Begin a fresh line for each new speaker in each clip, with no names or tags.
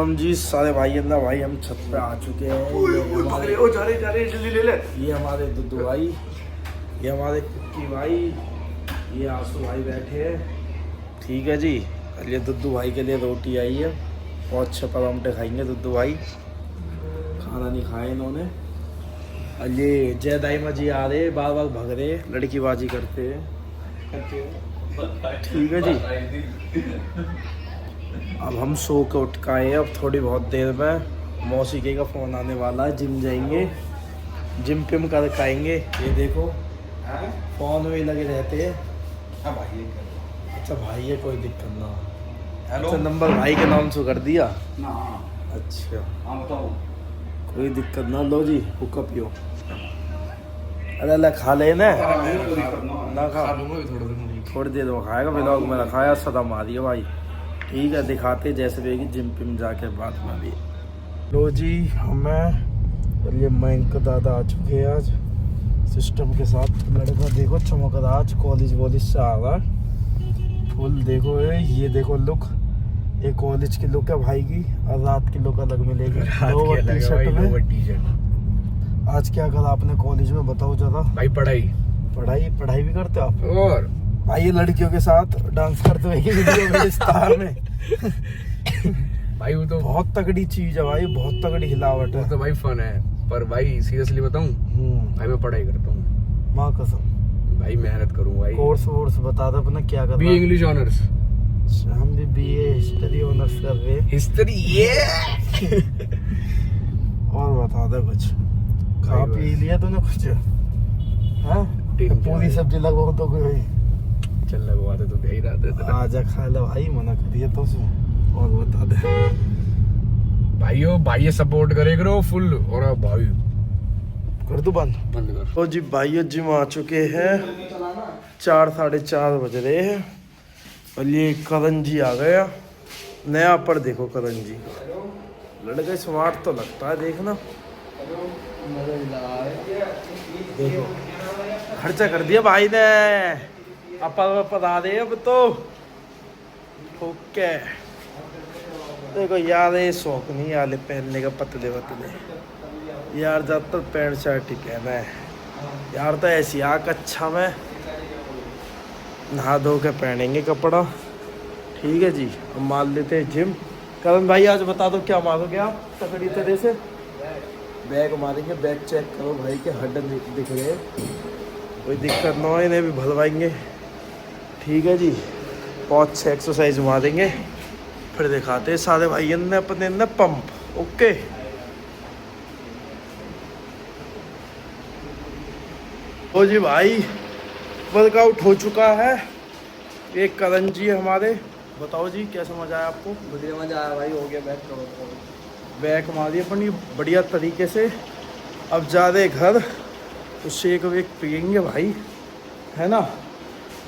हम जी सारे भाई अंदर भाई हम छत पे आ चुके हैं। ये हमारे दुद्दू भाई, ये हमारे कुक्की भाई, ये आंसू भाई बैठे हैं। ठीक है जी। और ये दुद्दू भाई के लिए रोटी आई है और 6 परांठे खाएंगे दुद्दू भाई, खाना नहीं खाया इन्होंने। और ये जय दाइमा जी आ रहे, बार बार भग रहे, लड़कीबाजी करते हैं। ठीक है जी। अब हम सो के उठ के आए, अब थोड़ी बहुत देर में मौसी के का फ़ोन आने वाला है, जिम जाएंगे, जिम पिम कर आएंगे। ये देखो फ़ोन में लगे रहते हैं। अच्छा भाई है, कोई दिक्कत ना। अच्छा नंबर भाई के नाम से कर दिया ना। अच्छा कोई दिक्कत ना। लो जी हुक्का पियो। अरे अल्लाह खा ले ना खा थोड़ी देर में खाएगा। व्लॉग में रखाया सदा मारिए भाई। ठीक है दिखाते जैसे भी जिम पिम जाके बात मारिए। लो जी हमें ये मयंक दादा आ चुके हैं आज सिस्टम के साथ। लड़का देखो चमक रहा आज, कॉलेज वॉलेज से आ रहा फुल। देखो ये देखो लुक, ये कॉलेज की लुक है भाई की, और रात की लुक अलग मिलेगी। टी शर्ट में। आज क्या करा आपने कॉलेज में बताओ जरा
भाई?
पढ़ाई भी करते हो आप?
और
भाई ये लड़कियों के साथ डांस करते हुए स्टार में
भाई वो तो
बहुत तगड़ी चीज है भाई, बहुत तगड़ी हिलावट है।
वो तो भाई फन है, पर भाई सीरियसली बताऊं भाई मैं पढ़ाई करता हूँ।
माँ कसम
भाई मेहनत करूँ भाई।
कोर्स वोर्स बता दो अपना क्या कर
बी इंग्लिश ऑनर्स।
हम भी बीए हिस्ट्री ऑनर्स कर रहे हैं।
हिस्ट्री ये
और बता दो कुछ, खा पी लिया तूने कुछ? हाँ पूरी सब्जी लगवाओ तो कोई
चल लगवाते तो यही रहते।
आजा खा लो भाई, मना कर दिया तो और बता दे
भाई सपोर्ट करे करो फुल। और भाई
कर दो बंद
कर।
तो जी भाई जिम आ चुके हैं, 4 साढ़े 4 बज रहे हैं। और ये करण जी आ गया नया पर। देखो करण जी लड़का स्मार्ट तो लगता है, देखना देखो खर्चा कर दिया भाई ने। अपन आ रहे अब तो ओके। देखो यार ये शौक नहीं आले पहनने का, पतले पतले यार, ज़्यादातर पैंट शर्ट ही पहना है यार। तो ऐसी आग अच्छा में नहा धो के पहनेंगे कपड़ा। ठीक है जी अब मार लेते हैं जिम। करण भाई आज बता दो क्या मारोगे आप तकड़ी तरह से? बैग मारेंगे, बैग चेक करो भाई के हड्ड दिख रहे, कोई दिक्कत ना हो, इन्हें भी भरवाएंगे। ठीक है जी 5-6 एक्सरसाइज मारेंगे, फिर दिखाते हैं सारे भाई ने अपने ने पंप। ओके तो जी भाई वर्कआउट हो चुका है। एक करण जी हमारे, बताओ जी कैसा मजा आया आपको?
बढ़िया मजा आया भाई, हो गया बैक करो।
बैक मारी अपनी बढ़िया तरीके से। अब जा रहे घर तो शेक वेक पियेंगे भाई, है ना।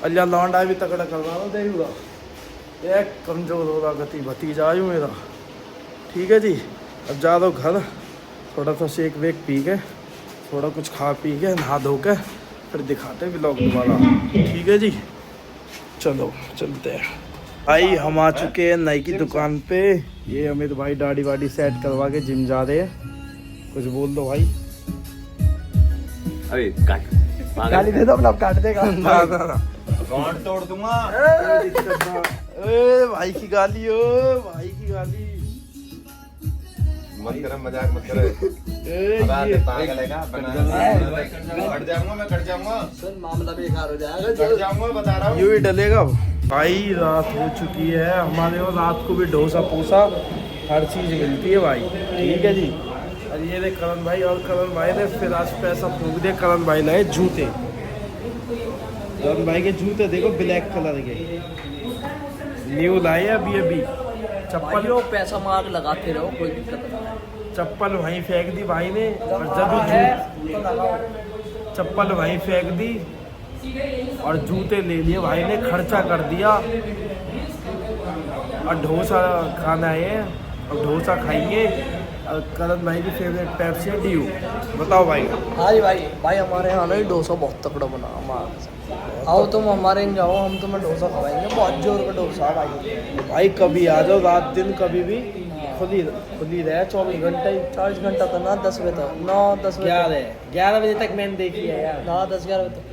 अल्लाह लौंडा भी तगड़ा कर रहा देखूँगा, एक कमज़ोर हो रहा गति भतीजा आयु मेरा। ठीक है जी अब जा रहा हूँ घर, थोड़ा सा शेक वेक पी के, थोड़ा कुछ खा पी के, नहा धो के, फिर दिखाते हैं व्लॉग दोबारा। ठीक है जी चलो चलते हैं भाई। हम आ चुके हैं नई की दुकान पे। ये अमित भाई दाढ़ी वाड़ी सेट करवा के जिम जा रहे हैं। कुछ बोल दो भाई।
अरे काट
गाली दे दो, अब काट देगा।
ना
गांड तोड़ दूंगा।
भाई की गाली, ओ भाई की गाली
मत कर, मजाक मत कर। पागल है क्या? कट जाऊंगा मैं, कट जाऊंगा
सर, मामला बेकार हो जाएगा।
कट जाऊंगा बता रहा हूँ।
यूं ही डलेगा भाई। रात हो चुकी है हमारे, और रात को भी डोसा पोसा हर चीज़ मिलती है भाई। ठीक है जी और ये देख करण भाई, और करण भाई ने फिर आज पैसा फूक दिया। करण भाई लाए जूते, करण भाई के जूते देखो ब्लैक कलर के न्यू लाए अभी। चप्पल
पैसा मार लगाते रहो, कोई दिक्कत नहीं।
चप्पल वहीं फेंक दी भाई ने, और जब चप्पल वहीं फेंक दी और जूते ले लिए भाई ने, खर्चा कर दिया। और डोसा खाना है, और डोसा खाएंगे। और करण भाई की फेवरेट पेप्सी है ड्यू। बताओ भाई।
हाँ जी भाई हमारे यहाँ ना डोसा बहुत तकड़ा बना हमारा। आओ तुम हमारे यहाँ जाओ, हम तुम्हें डोसा खवाएंगे, बहुत जोर का डोसा भाई।
भाई कभी आ जाओ, रात दिन कभी भी खुली रहे 24 घंटे।
24 घंटा तो ना, 10 बजे तक, 9-10 बजे
11 बजे तक मैंने देखी है यार।
ना 10-11 बजे तक।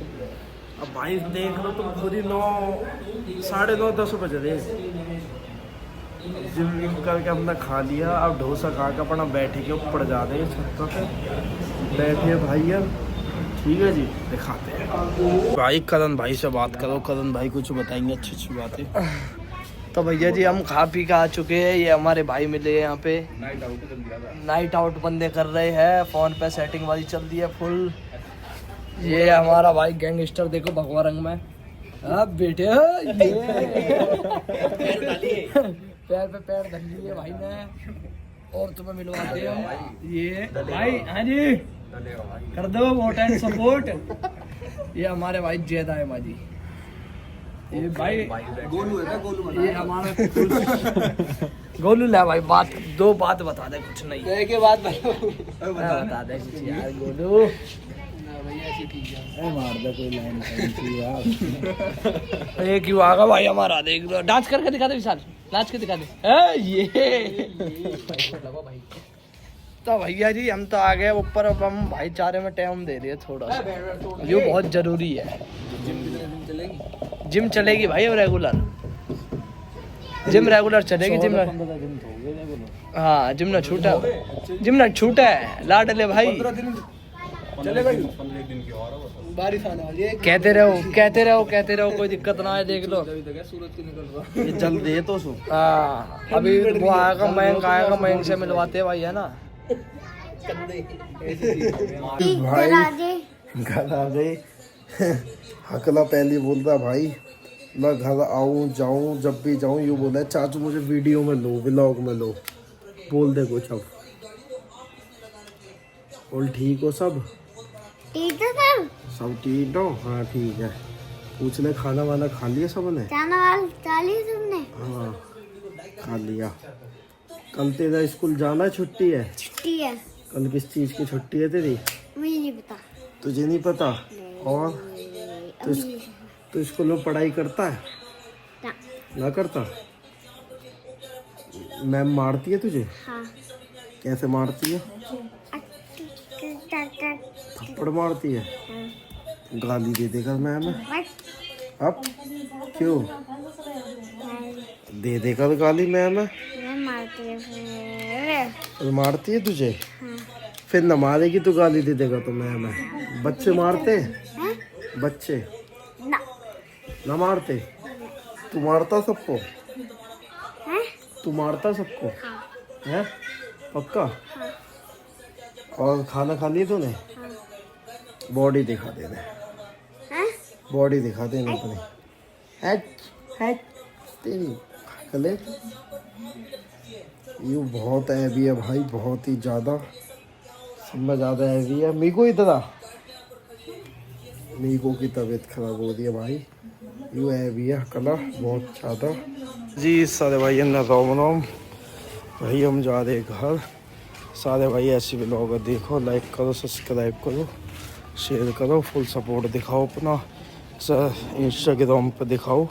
अब भाई देख लो तुम खुद ही 9, 9:30, 10 बज रहे। जिम विम करके हमने खा लिया। अब डोसा खा के अपना बैठे के ऊपर जा रहे हैं छत पे बैठे भाई यार। ठीक है जी, दिखाते हैं भाई। करण भाई से बात करो, करण भाई कुछ बताएंगे अच्छी अच्छी बातें।
तो भैया जी हम खा पी के आ चुके हैं। ये हमारे भाई मिले यहाँ पे, नाइट आउट बंदे कर रहे हैं। फोन पे सेटिंग वाली चल रही है फुल। ये हमारा भाई गैंगस्टर देखो भगवा रंग में। अब बेटे ये पैर पे पैर धर लिए भाई ने। और तुम्हें मिलवाते हैं ये भाई। हाँ जी, कर दो वोट एंड सपोर्ट। ये हमारे भाई जैदा है माजी। ये भाई गोलू है ना, गोलू ये हमारा गोलू ला भाई। दो बात बता दे, कुछ नहीं एक बात बता दे कुछ यार गोलू।
मार दे कोई लाइन
ये क्यों आगा भाई हमारा। देख लो, डांस करके दिखा दे विशाल, नाच के दिखा दे। ये तो भैया जी हम तो आ गए ऊपर। अब हम भाईचारे में टाइम दे रहे हैं थोड़ा सा, ये बहुत जरूरी है। जिम चलेगी भाई अब रेगुलर। जिम रेगुलर चलेगी। जिम हाँ, जिम ना छूटा, जिम ना छूटा है लाडले भाई। बारिश आने वाली है। कहते रहो कोई दिक्कत ना है। देख लो
ये जल्द दे तो सो।
हाँ, अभी वो आएगा मयंक से मिलवाते हैं भाई, है ना।
भाई घर आ गए। हकला पहले बोलता भाई मैं घर आऊँ जाऊँ, जब भी जाऊँ यूँ बोला चाचू मुझे वीडियो में लो, व्लॉग में लो। बोल दे कुछ अब। बोल ठीक हो सब?
ठीक है सर।
सब ठीक हो? हाँ ठीक है। पूछ ले खाना वाना खा लिया सबने?
चाली तुमने?
हाँ खा लिया। कल तेरा स्कूल जाना है, छुट्टी है?
छुट्टी है।
कल किस चीज़ की छुट्टी है तेरी?
मुझे नहीं पता।
तुझे नहीं पता? और तो स्कूल में पढ़ाई करता है? ना करता? मैम मारती है तुझे?
हाँ।
कैसे मारती है? थप्पड़ मारती है? गाली दे देगा मैम। अब क्यों दे देगा गाली मैम? मारती है तुझे?
हाँ।
फिर न मारेगी तो गाली दे देगा तो मैम है। बच्चे मारते हैं? बच्चे ना मारते? तू मारता सबको? तू मारता सबको? है पक्का? और खाना खा लिया तूने? बॉडी दिखा देना, बॉडी दिखा देना अपनी। हैट तेरी कले यू बहुत हैवी है भाई, बहुत ही ज़्यादा। सब में ज़्यादा हैवी है। मीको इधर आ। मीको की तबीयत खराब हो रही है भाई, यू हैवी है कला बहुत ज़्यादा। जी सारे भाई अंदर राम राम भाई। हम जा रहे घर। सारे भाई ऐसे व्लॉग देखो, लाइक करो, सब्सक्राइब करो, शेयर करो, फुल सपोर्ट दिखाओ अपना। इंस्टाग्राम पर दिखाओ,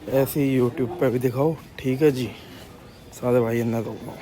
ऐसे ही यूट्यूब पे भी दिखाओ। ठीक है जी सारे भाई अंदर राम राम।